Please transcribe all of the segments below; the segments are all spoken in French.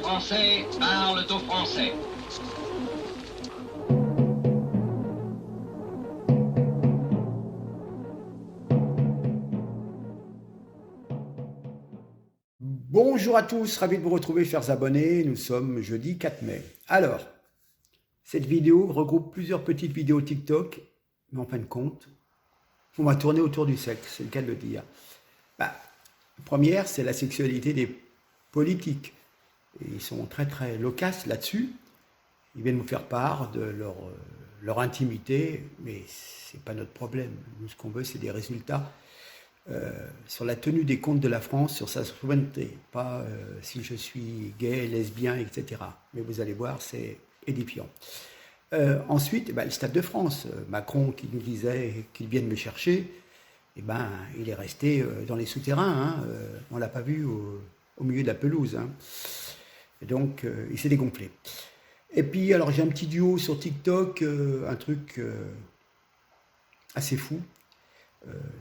Français parlent aux Français. Bonjour à tous, ravi de vous retrouver chers abonnés, nous sommes jeudi 4 mai. Alors, cette vidéo regroupe plusieurs petites vidéos TikTok, mais en fin de compte, on va tourner autour du sexe, c'est le cas de le dire. La première, c'est la sexualité des politiques. Et ils sont très loquaces là-dessus. Ils viennent nous faire part de leur intimité, mais c'est pas notre problème. Nous, ce qu'on veut, c'est des résultats sur la tenue des comptes de la France, sur sa souveraineté, pas si je suis gay, lesbien, etc. Mais vous allez voir, c'est édifiant. Ensuite, le Stade de France, Macron qui nous disait qu'il vienne me chercher, il est resté dans les souterrains, hein, on ne l'a pas vu au milieu de la pelouse. Hein. Et donc, il s'est dégonflé. Et puis, alors j'ai un petit duo sur TikTok, un truc assez fou,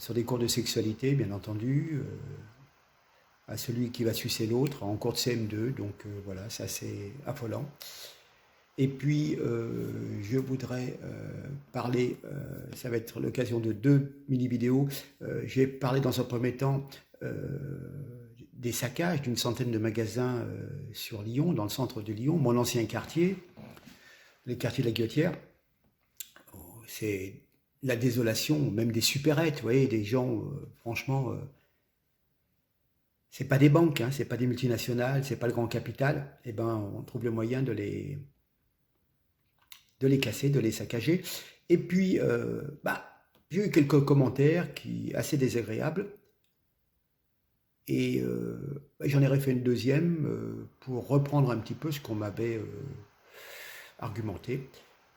sur des cours de sexualité, bien entendu, à celui qui va sucer l'autre, en cours de CM2, donc voilà, c'est assez affolant. Et puis, je voudrais parler, ça va être l'occasion de 2 mini-vidéos. J'ai parlé dans un premier temps des saccages d'une centaine de magasins sur Lyon, dans le centre de Lyon, mon ancien quartier, le quartier de la Guillotière. C'est la désolation, même des supérettes, vous voyez, des gens, franchement, c'est pas des banques, hein, c'est pas des multinationales, c'est pas le grand capital, on trouve le moyen de les casser, de les saccager. Et puis, j'ai eu quelques commentaires assez désagréables, et j'en ai refait une deuxième pour reprendre un petit peu ce qu'on m'avait argumenté.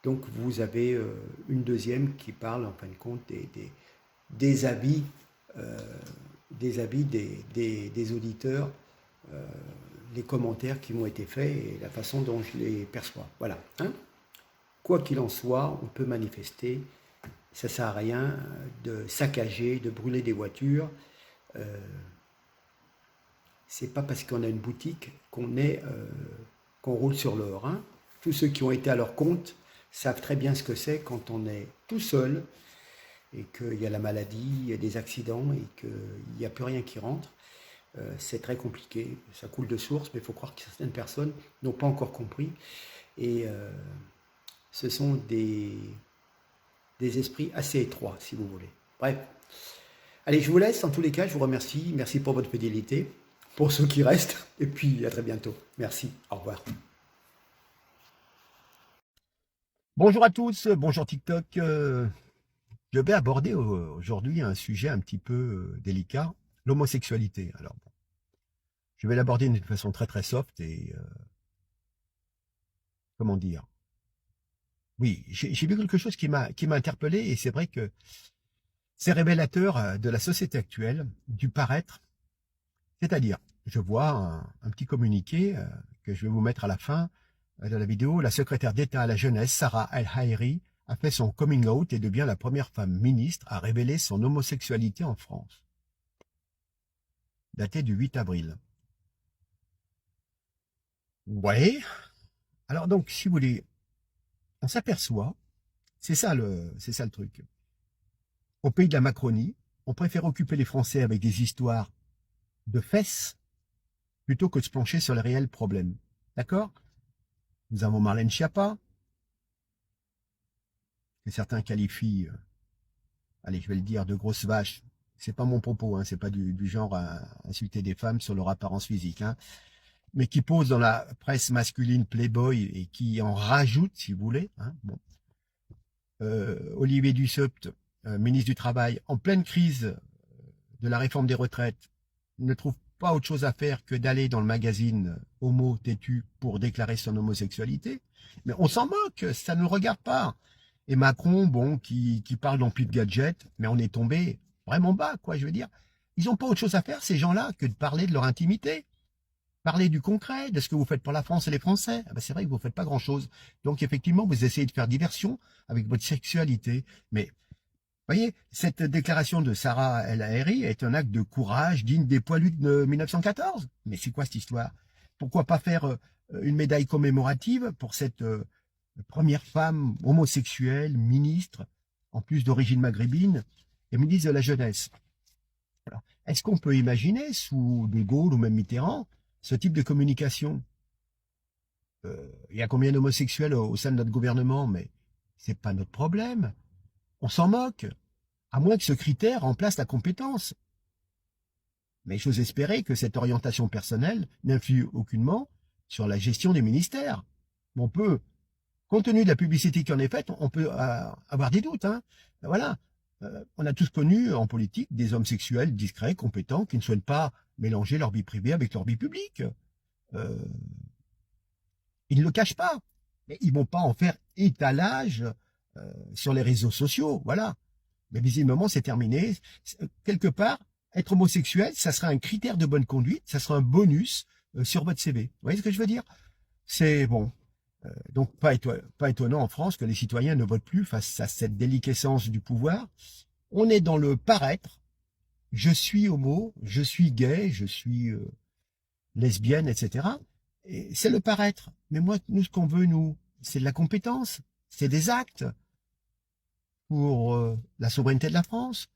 Donc vous avez une deuxième qui parle en fin de compte des avis, des auditeurs, les commentaires qui m'ont été faits et la façon dont je les perçois. Voilà. Hein, quoi qu'il en soit, on peut manifester. Ça ne sert à rien de saccager, de brûler des voitures. C'est pas parce qu'on a une boutique qu'on roule sur l'or. Hein. Tous ceux qui ont été à leur compte savent très bien ce que c'est quand on est tout seul et qu'il y a la maladie, il y a des accidents et qu'il n'y a plus rien qui rentre. C'est très compliqué, ça coule de source, mais il faut croire que certaines personnes n'ont pas encore compris. Et ce sont des esprits assez étroits, si vous voulez. Bref. Allez, je vous laisse. En tous les cas, je vous remercie. Merci pour votre fidélité, pour ceux qui restent. Et puis, à très bientôt. Merci. Au revoir. Bonjour à tous, bonjour TikTok. Je vais aborder aujourd'hui un sujet un petit peu délicat, l'homosexualité. Alors, je vais l'aborder d'une façon très soft et comment dire. Oui, j'ai vu quelque chose qui m'a interpellé et c'est vrai que c'est révélateur de la société actuelle, du paraître. C'est-à-dire, je vois un petit communiqué que je vais vous mettre à la fin de la vidéo. La secrétaire d'État à la jeunesse, Sarah El-Haïry, a fait son coming out et devient la première femme ministre à révéler son homosexualité en France. Daté du 8 avril. Ouais. Alors donc, si vous voulez, on s'aperçoit, c'est ça le truc. Au pays de la Macronie, on préfère occuper les Français avec des histoires de fesses plutôt que de se pencher sur les réels problèmes. D'accord? Nous avons Marlène Schiappa, que certains qualifient, allez, je vais le dire, de grosse vache. C'est pas mon propos, hein, c'est pas du genre à insulter des femmes sur leur apparence physique, hein, mais qui pose dans la presse masculine Playboy et qui en rajoute, si vous voulez. Hein, bon. Olivier Dussopt, ministre du Travail, en pleine crise de la réforme des retraites, ne trouve pas autre chose à faire que d'aller dans le magazine Homo Têtu pour déclarer son homosexualité. Mais on s'en moque, ça ne nous regarde pas. Et Macron, bon, qui parle d'ampli de gadget, mais on est tombé vraiment bas, quoi, je veux dire. Ils n'ont pas autre chose à faire, ces gens-là, que de parler de leur intimité. Parler du concret, de ce que vous faites pour la France et les Français. C'est vrai que vous ne faites pas grand-chose. Donc, effectivement, vous essayez de faire diversion avec votre sexualité. Mais, vous voyez, cette déclaration de Sarah El-Haïry est un acte de courage digne des poilus de 1914. Mais c'est quoi cette histoire? Pourquoi pas faire une médaille commémorative pour cette première femme homosexuelle, ministre, en plus d'origine maghrébine, et ministre de la Jeunesse. Alors, est-ce qu'on peut imaginer, sous De Gaulle ou même Mitterrand, ce type de communication? Il y a combien d'homosexuels au sein de notre gouvernement? Mais c'est pas notre problème. On s'en moque. À moins que ce critère remplace la compétence. Mais j'ose espérer que cette orientation personnelle n'influe aucunement sur la gestion des ministères. On peut, compte tenu de la publicité qui en est faite, on peut avoir des doutes. Hein. Voilà. On a tous connu en politique des hommes sexuels discrets, compétents, qui ne souhaitent pas mélanger leur vie privée avec leur vie publique. Ils ne le cachent pas. Mais ils ne vont pas en faire étalage sur les réseaux sociaux. Voilà. Mais visiblement, c'est terminé. Quelque part, être homosexuel, ça sera un critère de bonne conduite, ça sera un bonus sur votre CV. Vous voyez ce que je veux dire? C'est bon. Donc, pas étonnant en France que les citoyens ne votent plus face à cette déliquescence du pouvoir. On est dans le paraître. Je suis homo, je suis gay, je suis lesbienne, etc. Et c'est le paraître. Mais moi, nous, ce qu'on veut, nous, c'est de la compétence, c'est des actes pour la souveraineté de la France,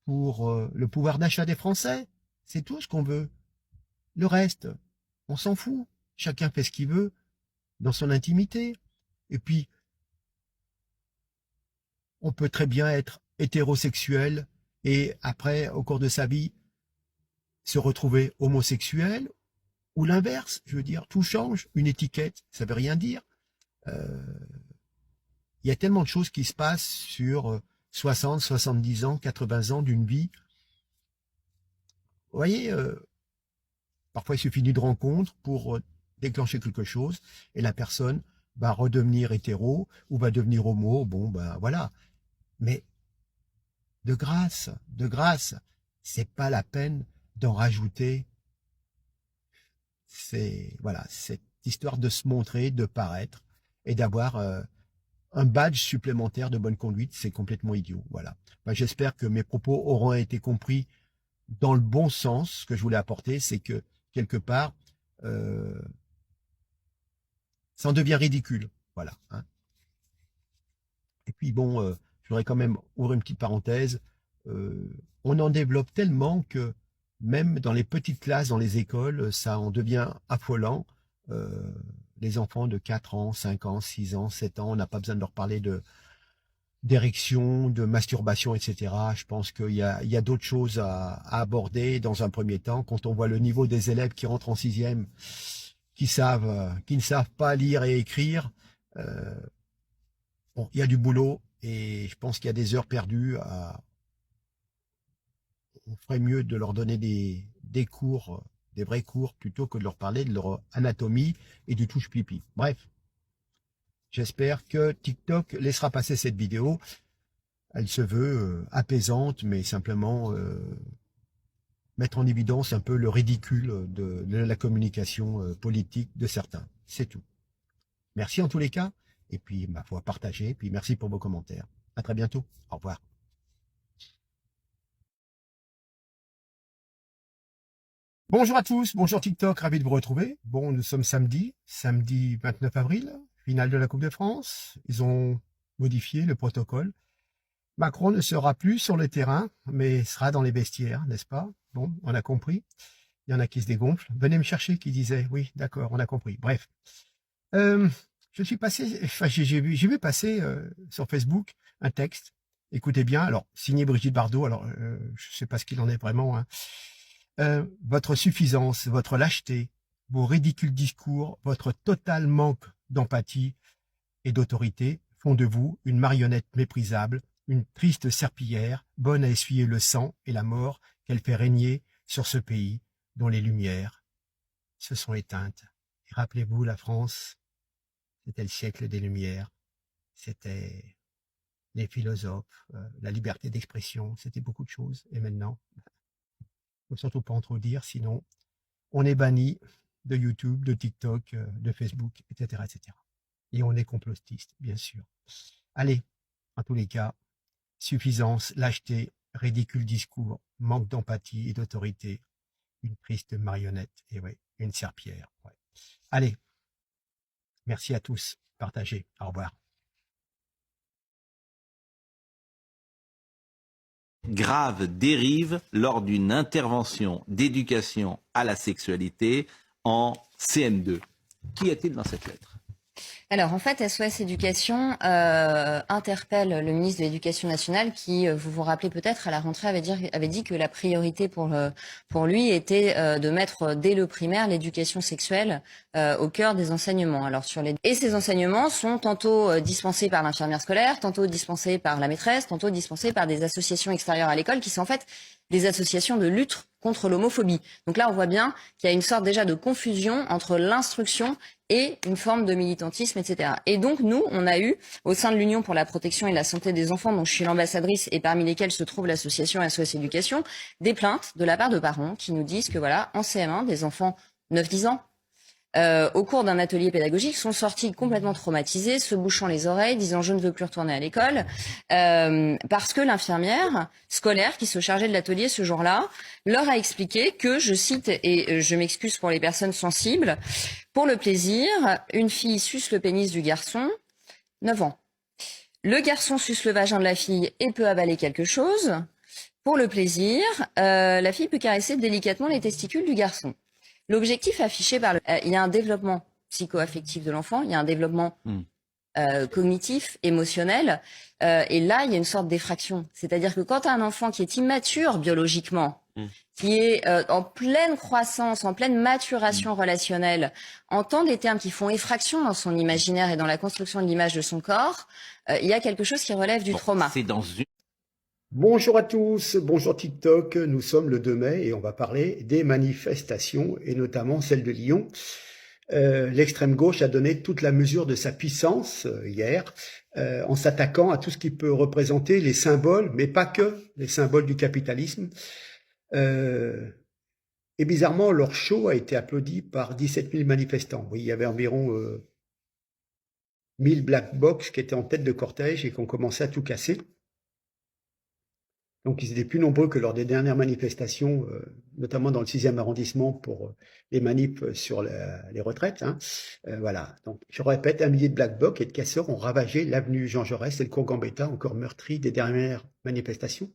pour le pouvoir d'achat des Français. C'est tout ce qu'on veut. Le reste, on s'en fout. Chacun fait ce qu'il veut dans son intimité. Et puis, on peut très bien être hétérosexuel et après, au cours de sa vie, se retrouver homosexuel ou l'inverse. Je veux dire, tout change. Une étiquette, ça veut rien dire. Il y a tellement de choses qui se passent sur 60, 70 ans, 80 ans d'une vie. Vous voyez, parfois il suffit d'une rencontre pour déclencher quelque chose et la personne va redevenir hétéro ou va devenir homo. Bon, ben voilà. Mais de grâce, c'est pas la peine d'en rajouter. C'est voilà, cette histoire de se montrer, de paraître et d'avoir un badge supplémentaire de bonne conduite, c'est complètement idiot. Voilà. Ben, j'espère que mes propos auront été compris dans le bon sens. Ce que je voulais apporter, c'est que quelque part, ça en devient ridicule. Voilà. Hein. Et puis bon, je voudrais quand même ouvrir une petite parenthèse. On en développe tellement que même dans les petites classes, dans les écoles, ça en devient affolant. Les enfants de 4 ans, 5 ans, 6 ans, 7 ans, on n'a pas besoin de leur parler d'érection, de masturbation, etc. Je pense qu'il y a d'autres choses à aborder dans un premier temps. Quand on voit le niveau des élèves qui rentrent en 6e, qui ne savent pas lire et écrire, bon, il y a du boulot et je pense qu'il y a des heures perdues. On ferait mieux de leur donner des cours, des vrais cours, plutôt que de leur parler de leur anatomie et du touche-pipi. Bref. J'espère que TikTok laissera passer cette vidéo. Elle se veut apaisante, mais simplement mettre en évidence un peu le ridicule de la communication politique de certains. C'est tout. Merci en tous les cas. Et puis, ma foi, partagez. Et puis, merci pour vos commentaires. À très bientôt. Au revoir. Bonjour à tous. Bonjour TikTok. Ravi de vous retrouver. Bon, nous sommes samedi 29 avril. Finale de la Coupe de France, ils ont modifié le protocole. Macron ne sera plus sur le terrain, mais sera dans les vestiaires, n'est-ce pas? Bon, on a compris. Il y en a qui se dégonflent. Venez me chercher, qui disait. Oui, d'accord, on a compris. Bref. Je suis passé, enfin, j'ai vu passer sur Facebook un texte. Écoutez bien, alors, signé Brigitte Bardot, alors, je sais pas ce qu'il en est vraiment. Hein. Votre suffisance, votre lâcheté, vos ridicules discours, votre total manque d'empathie et d'autorité font de vous une marionnette méprisable, une triste serpillière, bonne à essuyer le sang et la mort qu'elle fait régner sur ce pays dont les lumières se sont éteintes. Et rappelez-vous, la France, c'était le siècle des Lumières, c'était les philosophes, la liberté d'expression, c'était beaucoup de choses. Et maintenant, il ne faut surtout pas en trop dire, sinon on est banni de YouTube, de TikTok, de Facebook, etc., etc. Et on est complotiste, bien sûr. Allez, en tous les cas, suffisance, lâcheté, ridicule discours, manque d'empathie et d'autorité, une triste marionnette, et ouais, une serpillière. Ouais. Allez, Merci à tous. Partagez. Au revoir. Grave dérive lors d'une intervention d'éducation à la sexualité en CM2. Qu'y a-t-il dans cette lettre ? Alors en fait, SOS Éducation interpelle le ministre de l'Éducation nationale qui, vous vous rappelez peut-être, à la rentrée avait dit que la priorité pour lui était de mettre dès le primaire l'éducation sexuelle au cœur des enseignements. Alors et ces enseignements sont tantôt dispensés par l'infirmière scolaire, tantôt dispensés par la maîtresse, tantôt dispensés par des associations extérieures à l'école qui sont en fait des associations de lutte contre l'homophobie. Donc là, on voit bien qu'il y a une sorte déjà de confusion entre l'instruction et une forme de militantisme, etc. Et donc, nous, on a eu, au sein de l'Union pour la protection et la santé des enfants, dont je suis l'ambassadrice et parmi lesquelles se trouve l'association SOS Éducation, des plaintes de la part de parents qui nous disent que voilà, en CM1, des enfants 9-10 ans, au cours d'un atelier pédagogique, sont sortis complètement traumatisés, se bouchant les oreilles, disant « je ne veux plus retourner à l'école », parce que l'infirmière scolaire qui se chargeait de l'atelier ce jour-là leur a expliqué que, je cite, et je m'excuse pour les personnes sensibles, « pour le plaisir, une fille suce le pénis du garçon, 9 ans. Le garçon suce le vagin de la fille et peut avaler quelque chose. Pour le plaisir, la fille peut caresser délicatement les testicules du garçon. » L'objectif affiché par il y a un développement psycho-affectif de l'enfant, il y a un développement cognitif, émotionnel, et là, il y a une sorte d'effraction. C'est-à-dire que quand tu as un enfant qui est immature biologiquement, qui est en pleine croissance, en pleine maturation relationnelle, entend des termes qui font effraction dans son imaginaire et dans la construction de l'image de son corps, il y a quelque chose qui relève du trauma. C'est dans une... Bonjour à tous, bonjour TikTok, nous sommes le 2 mai et on va parler des manifestations et notamment celle de Lyon. L'extrême gauche a donné toute la mesure de sa puissance hier en s'attaquant à tout ce qui peut représenter les symboles, mais pas que, les symboles du capitalisme. Et bizarrement, leur show a été applaudi par 17 000 manifestants. Oui, il y avait environ 1000 black box qui étaient en tête de cortège et qui ont commencé à tout casser. Donc, ils étaient plus nombreux que lors des dernières manifestations, notamment dans le 6e arrondissement pour les manifs sur les retraites. Voilà. Donc, je répète, 1 millier de black blocs et de casseurs ont ravagé l'avenue Jean Jaurès et le cours Gambetta, encore meurtri des dernières manifestations.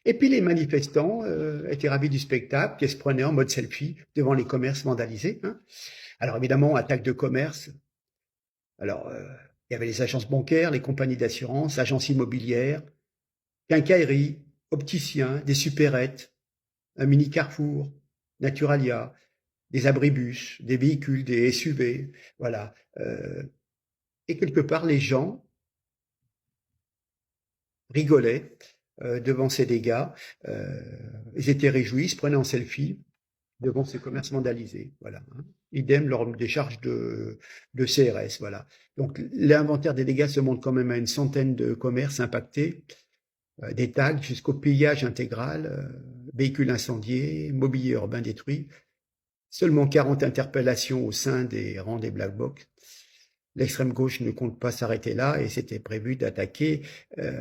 Et puis, les manifestants étaient ravis du spectacle, qui se prenaient en mode selfie devant les commerces vandalisés. Alors, évidemment, attaque de commerce. Alors, il y avait les agences bancaires, les compagnies d'assurance, agences immobilières, quincailleries, opticiens, des supérettes, un mini Carrefour, Naturalia, des abribus, des véhicules, des SUV, voilà. Et quelque part, les gens rigolaient devant ces dégâts. Ils étaient réjouis, ils se prenaient en selfie devant ces commerces vandalisés, voilà. Idem lors des charges de CRS, voilà. Donc l'inventaire des dégâts se montre quand même à une centaine de commerces impactés. Des tags jusqu'au pillage intégral, véhicules incendiés, mobilier urbain détruit. Seulement 40 interpellations au sein des rangs des black box. L'extrême gauche ne compte pas s'arrêter là et c'était prévu d'attaquer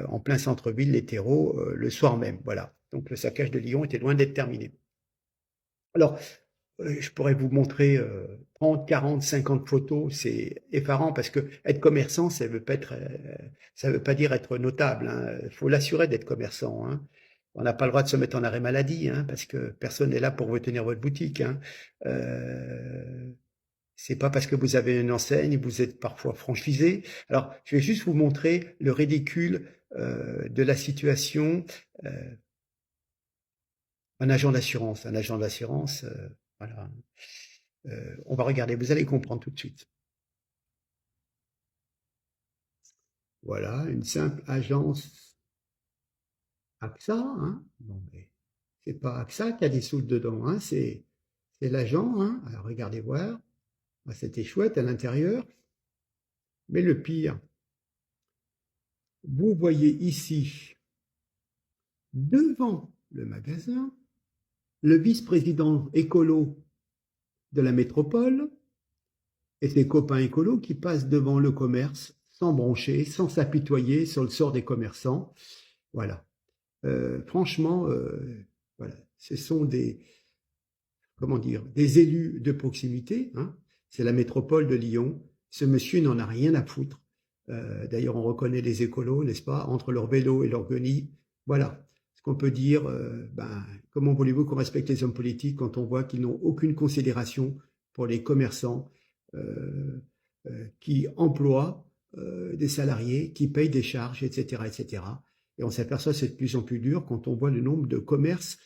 en plein centre-ville les terreaux le soir même. Voilà. Donc le saccage de Lyon était loin d'être terminé. Alors, je pourrais vous montrer 30, 40, 50 photos, c'est effarant parce que être commerçant, ça veut pas dire être notable. Il faut l'assurer d'être commerçant. On n'a pas le droit de se mettre en arrêt maladie parce que personne n'est là pour vous tenir votre boutique. C'est pas parce que vous avez une enseigne, vous êtes parfois franchisé. Alors, je vais juste vous montrer le ridicule de la situation. Un agent d'assurance, voilà. On va regarder, vous allez comprendre tout de suite. Voilà, une simple agence AXA. Bon, mais c'est pas AXA qui a des sous dedans, c'est l'agent. Alors regardez voir. C'était chouette à l'intérieur. Mais le pire, vous voyez ici, devant le magasin, le vice-président écolo de la métropole et ses copains écolos qui passent devant le commerce sans broncher, sans s'apitoyer sur le sort des commerçants. Voilà. Franchement, voilà. Ce sont des élus de proximité. C'est la métropole de Lyon. Ce monsieur n'en a rien à foutre. D'ailleurs, on reconnaît les écolos, n'est-ce pas, entre leur vélo et leur guenille. Voilà ce qu'on peut dire. Comment voulez-vous qu'on respecte les hommes politiques quand on voit qu'ils n'ont aucune considération pour les commerçants qui emploient des salariés, qui payent des charges, etc., etc. Et on s'aperçoit que c'est de plus en plus dur quand on voit le nombre de commerces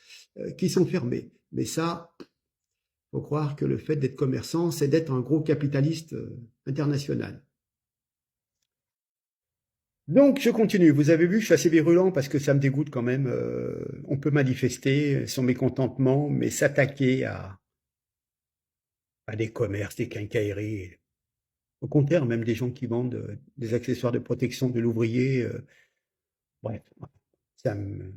qui sont fermés. Mais ça, il faut croire que le fait d'être commerçant, c'est d'être un gros capitaliste international. Donc, je continue. Vous avez vu, je suis assez virulent parce que ça me dégoûte quand même. On peut manifester son mécontentement, mais s'attaquer à des commerces, des quincailleries. Au contraire, même des gens qui vendent des accessoires de protection de l'ouvrier. Bref, ça me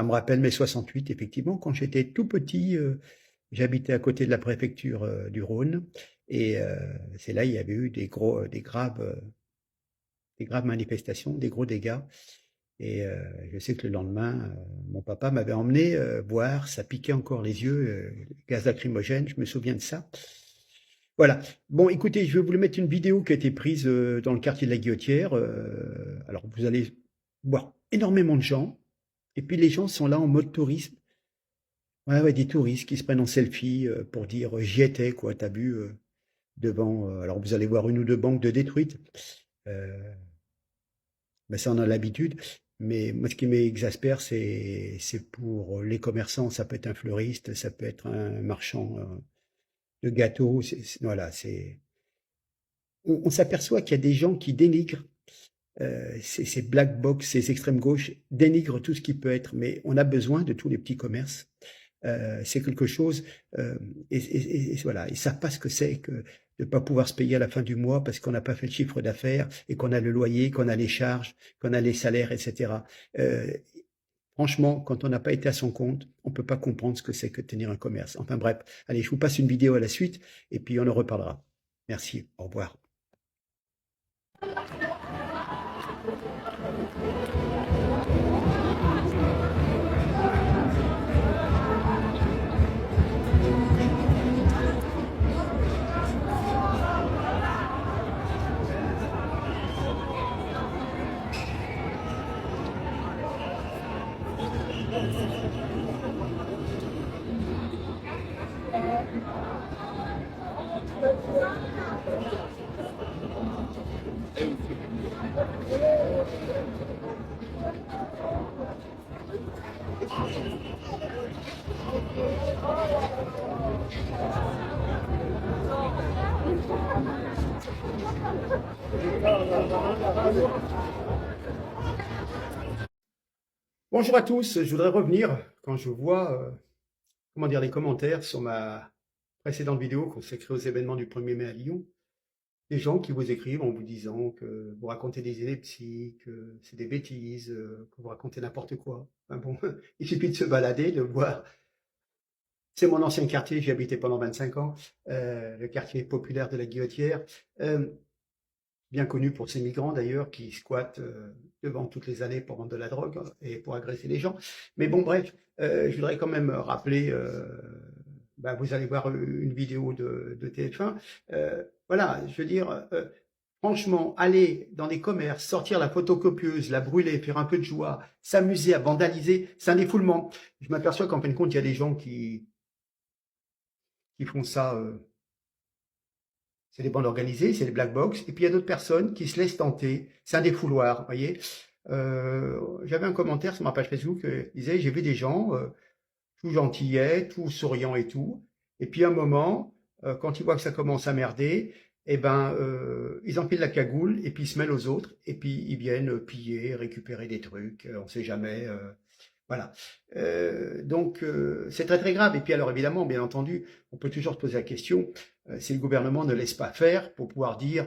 rappelle mai 68, effectivement. Quand j'étais tout petit, j'habitais à côté de la préfecture du Rhône. Et c'est là, il y avait eu des graves manifestations, des gros dégâts. Et je sais que le lendemain, mon papa m'avait emmené boire, ça piquait encore les yeux, gaz lacrymogène, je me souviens de ça. Voilà. Bon, écoutez, je vais vous mettre une vidéo qui a été prise dans le quartier de la Guillotière. Alors, vous allez voir énormément de gens. Et puis, les gens sont là en mode tourisme. Ouais, des touristes qui se prennent en selfie pour dire j'y étais, quoi, t'as vu, devant. Alors, vous allez voir une ou deux banques de détruites. Ben ça, on a l'habitude. Mais moi, ce qui m'exaspère, c'est pour les commerçants. Ça peut être un fleuriste, ça peut être un marchand de gâteaux. Voilà, on s'aperçoit qu'il y a des gens qui dénigrent ces black box, ces extrêmes gauches, dénigrent tout ce qui peut être. Mais on a besoin de tous les petits commerces. C'est quelque chose. Et voilà, ils savent pas ce que c'est que de pas pouvoir se payer à la fin du mois parce qu'on n'a pas fait le chiffre d'affaires et qu'on a le loyer, qu'on a les charges, qu'on a les salaires, etc. Franchement, quand on n'a pas été à son compte, on ne peut pas comprendre ce que c'est que tenir un commerce. Enfin bref, allez, je vous passe une vidéo à la suite et puis on en reparlera. Merci, au revoir. Bonjour à tous, je voudrais revenir quand je vois les commentaires sur ma précédente vidéo consacrée aux événements du 1er mai à Lyon. Des gens qui vous écrivent en vous disant que vous racontez des inepties, que c'est des bêtises, que vous racontez n'importe quoi. Enfin bon, il suffit de se balader, de voir. C'est mon ancien quartier, j'y habitais pendant 25 ans, le quartier populaire de la Guillotière, bien connu pour ses migrants d'ailleurs, qui squattent devant toutes les allées pour vendre de la drogue et pour agresser les gens. Mais bon, bref, je voudrais quand même rappeler, vous allez voir une vidéo de TF1. Voilà, je veux dire, franchement, aller dans des commerces, sortir la photocopieuse, la brûler, faire un peu de joie, s'amuser à vandaliser, c'est un défoulement. Je m'aperçois qu'en fin de compte, il y a des gens qui font ça, c'est des bandes organisées, c'est des black box, et puis il y a d'autres personnes qui se laissent tenter, c'est un défouloir, vous voyez. J'avais un commentaire sur ma page Facebook qui disait, j'ai vu des gens tout gentillets, tout souriants et tout, et puis à un moment, quand ils voient que ça commence à merder, ils enfilent la cagoule, et puis ils se mêlent aux autres, et puis ils viennent piller, récupérer des trucs, on ne sait jamais... Voilà. Donc, c'est très très grave. Et puis alors évidemment, bien entendu, on peut toujours se poser la question, si le gouvernement ne laisse pas faire pour pouvoir dire,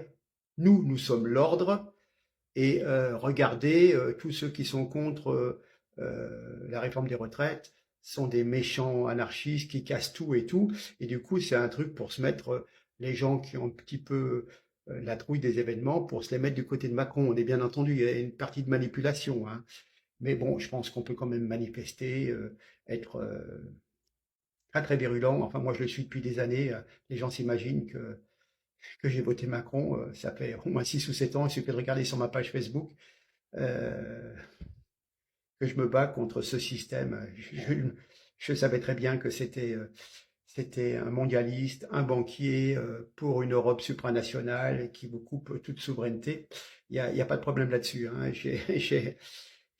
nous sommes l'ordre, et regardez, tous ceux qui sont contre la réforme des retraites sont des méchants anarchistes qui cassent tout et tout. Et du coup, c'est un truc pour se mettre les gens qui ont un petit peu la trouille des événements, pour se les mettre du côté de Macron. On est bien entendu, il y a une partie de manipulation, hein. Mais bon, je pense qu'on peut quand même manifester, être très très virulent. Enfin, moi, je le suis depuis des années. Les gens s'imaginent que que j'ai voté Macron. Ça fait au moins 6 ou 7 ans, il suffit de regarder sur ma page Facebook, que je me bats contre ce système. Je savais très bien que c'était un mondialiste, un banquier pour une Europe supranationale qui vous coupe toute souveraineté. Il y a pas de problème là-dessus, hein.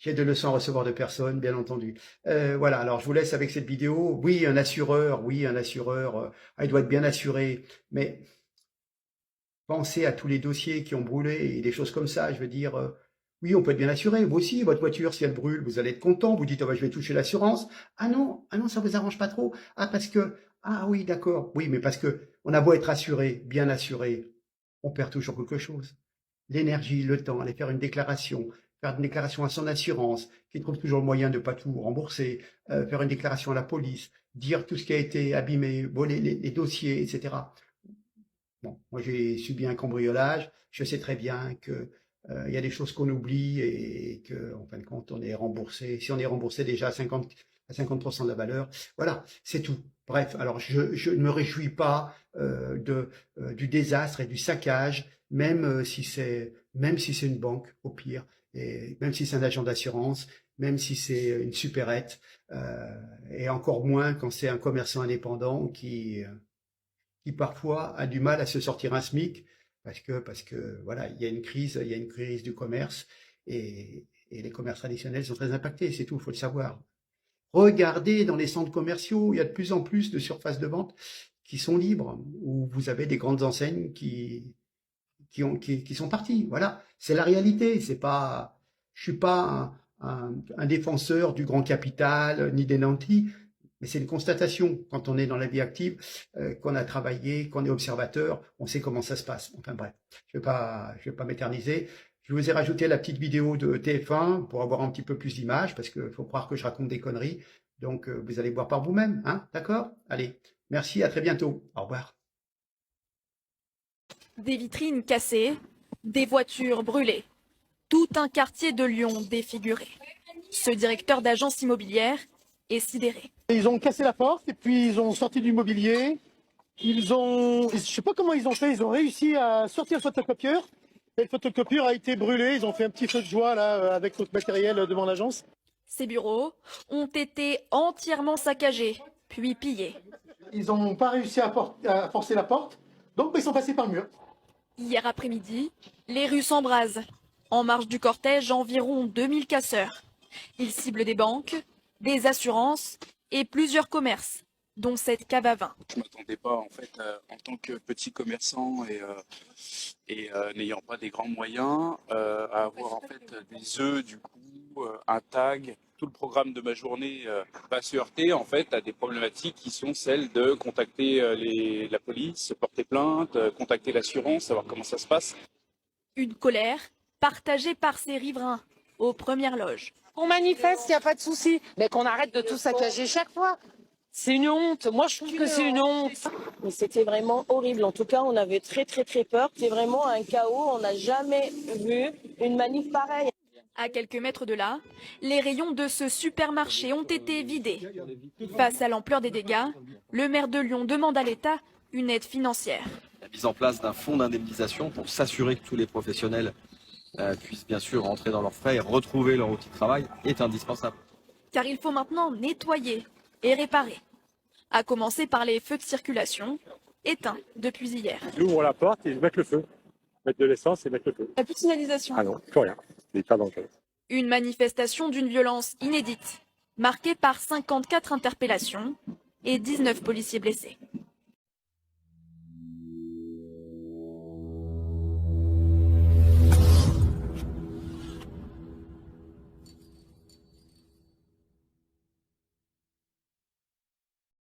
J'ai de leçons à recevoir de personne, bien entendu. Voilà, alors je vous laisse avec cette vidéo. Oui, un assureur, il doit être bien assuré, mais pensez à tous les dossiers qui ont brûlé et des choses comme ça. Je veux dire, oui, on peut être bien assuré. Vous aussi, votre voiture, si elle brûle, vous allez être content. Vous dites, oh, bah, je vais toucher l'assurance. Ah non, ça vous arrange pas trop. Ah oui, d'accord. Oui, mais parce que on a beau être assuré, bien assuré, on perd toujours quelque chose. L'énergie, le temps, aller faire une déclaration à son assurance, qui trouve toujours le moyen de pas tout rembourser, faire une déclaration à la police, dire tout ce qui a été abîmé, voler les dossiers, etc. Bon, moi j'ai subi un cambriolage, je sais très bien que il y a des choses qu'on oublie et que, en fin de compte, on est remboursé. Si on est remboursé déjà à 50% de la valeur, voilà, c'est tout. Bref, alors je ne me réjouis pas du désastre et du saccage, même si c'est une banque, au pire, et même si c'est un agent d'assurance, même si c'est une supérette, et encore moins quand c'est un commerçant indépendant qui parfois a du mal à se sortir un SMIC parce que voilà, il y a une crise du commerce et les commerces traditionnels sont très impactés, c'est tout, il faut le savoir. Regardez dans les centres commerciaux, il y a de plus en plus de surfaces de vente qui sont libres, où vous avez des grandes enseignes qui sont parties. Voilà, c'est la réalité. C'est pas, je suis pas un défenseur du grand capital ni des nantis, mais c'est une constatation. Quand on est dans la vie active, qu'on a travaillé, qu'on est observateur, on sait comment ça se passe. Enfin bref, je vais pas m'éterniser. Je vous ai rajouté la petite vidéo de TF1 pour avoir un petit peu plus d'images, parce qu'il faut croire que je raconte des conneries. Donc, vous allez voir par vous-même, hein, d'accord? Allez, merci, à très bientôt. Au revoir. Des vitrines cassées, des voitures brûlées. Tout un quartier de Lyon défiguré. Ce directeur d'agence immobilière est sidéré. Ils ont cassé la porte et puis ils ont sorti du mobilier. Je sais pas comment ils ont fait, ils ont réussi à sortir le photocopieur. Et le photocopieur a été brûlé, ils ont fait un petit feu de joie là avec notre matériel devant l'agence. Ces bureaux ont été entièrement saccagés, puis pillés. Ils n'ont pas réussi à forcer la porte, donc ils sont passés par le mur. Hier après-midi, les rues s'embrasent. En marge du cortège, environ 2000 casseurs. Ils ciblent des banques, des assurances et plusieurs commerces, dont cette cave à vin. Je ne m'attendais pas, en fait, en tant que petit commerçant et n'ayant pas des grands moyens, à avoir en fait des œufs, du coup, un tag. Tout le programme de ma journée va se heurter en fait à des problématiques qui sont celles de contacter la police, porter plainte, contacter l'assurance, savoir comment ça se passe. Une colère partagée par ces riverains aux premières loges. On manifeste, il n'y a pas de souci, mais qu'on arrête de tout saccager chaque fois. C'est une honte. Moi, je trouve que c'est une honte. Mais c'était vraiment horrible. En tout cas, on avait très, très, très peur. C'était vraiment un chaos. On n'a jamais vu une manif pareille. À quelques mètres de là, les rayons de ce supermarché ont été vidés. Face à l'ampleur des dégâts, le maire de Lyon demande à l'État une aide financière. La mise en place d'un fonds d'indemnisation pour s'assurer que tous les professionnels puissent bien sûr rentrer dans leurs frais et retrouver leur outil de travail est indispensable. Car il faut maintenant nettoyer et réparer. À commencer par les feux de circulation, éteints depuis hier. Ils ouvrent la porte et ils mettent le feu. Mettre de l'essence et mettre le feu. La petite signalisation. Ah non, plus rien. Il n'est pas dangereux. Une manifestation d'une violence inédite, marquée par 54 interpellations et 19 policiers blessés.